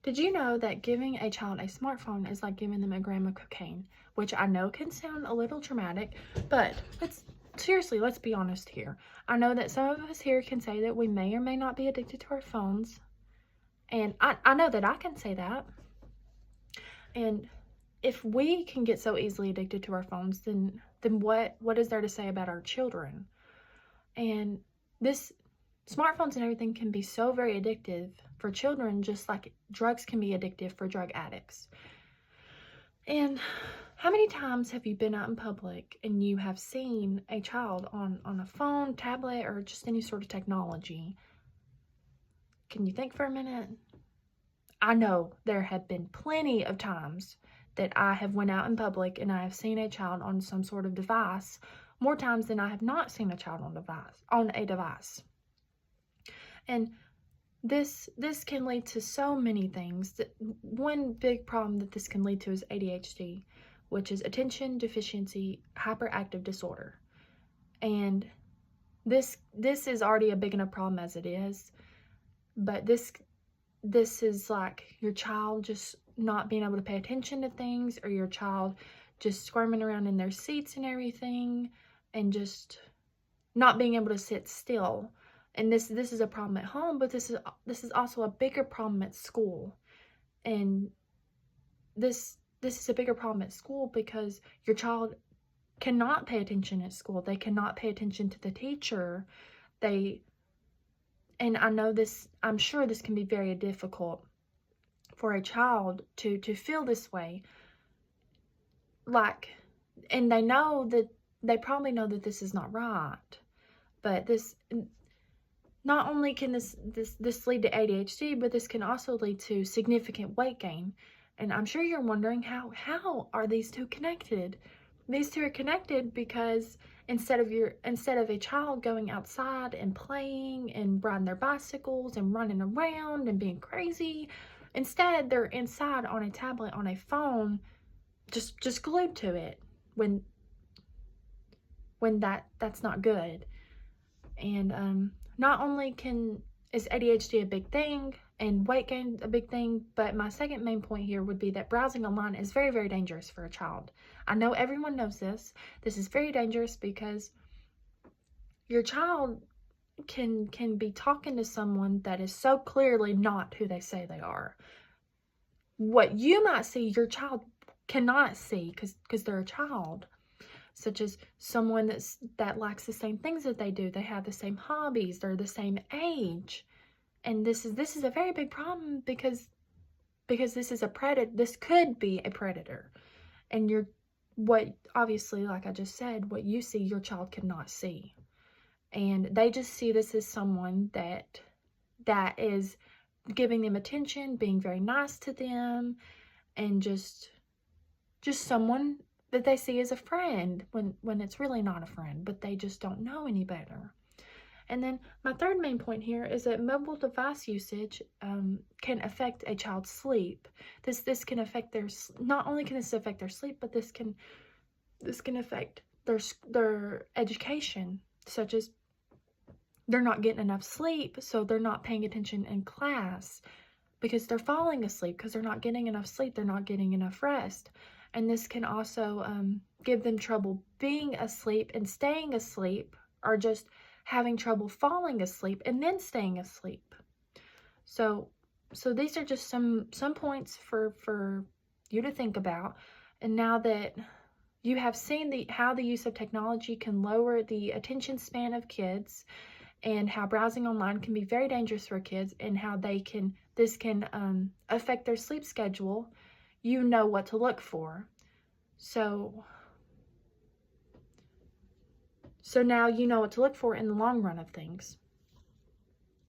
Did you know that giving a child a smartphone is like giving them a gram of cocaine? Which I know can sound a little dramatic, but let's be honest here. I know that some of us here can say that we may or may not be addicted to our phones, and I know that I can say that. And if we can get so easily addicted to our phones, then what is there to say about our children? And this smartphones and everything can be so very addictive for children, just like drugs can be addictive for drug addicts. And how many times have you been out in public and you have seen a child on a phone, tablet, or just any sort of technology? Can you think for a minute? I know there have been plenty of times that I have went out in public and I have seen a child on some sort of device more times than I have not seen a child on a device. And this can lead to so many things. One big problem that this can lead to is ADHD, which is attention deficiency hyperactive disorder. And this is already a big enough problem as it is, but this is like your child just not being able to pay attention to things, or your child just squirming around in their seats and everything, and just not being able to sit still. And this is a problem at home, but this is also a bigger problem at school. And this is a bigger problem at school because your child cannot pay attention at school. They cannot pay attention to the teacher. And I'm sure this can be very difficult for a child to feel this way. And they probably know that this is not right. But not only can this lead to ADHD, but this can also lead to significant weight gain. And I'm sure you're wondering, how are these two connected? These two are connected because instead of a child going outside and playing and riding their bicycles and running around and being crazy, instead they're inside on a tablet, on a phone, just glued to it when that's not good. And not only is ADHD a big thing and weight gain a big thing, but my second main point here would be that browsing online is very, very dangerous for a child. I know everyone knows this. This is very dangerous because your child can be talking to someone that is so clearly not who they say they are. What you might see, your child cannot see because they're a child. Such as someone that likes the same things that they do. They have the same hobbies. They're the same age. And this is a very big problem because this is a predator. This could be a predator. And obviously, like I just said, what you see, your child cannot see. And they just see this as someone that is giving them attention, being very nice to them, and just someone that they see as a friend when it's really not a friend, but they just don't know any better. And then my third main point here is that mobile device usage can affect a child's sleep. This can affect not only can this affect their sleep, but this can affect their education, such as they're not getting enough sleep, so they're not paying attention in class because they're falling asleep because they're not getting enough sleep, they're not getting enough rest. And this can also give them trouble being asleep and staying asleep, or just having trouble falling asleep and then staying asleep. So these are just some points for you to think about. And now that you have seen how the use of technology can lower the attention span of kids, and how browsing online can be very dangerous for kids, and how this can affect their sleep schedule, you know what to look for. So now you know what to look for in the long run of things.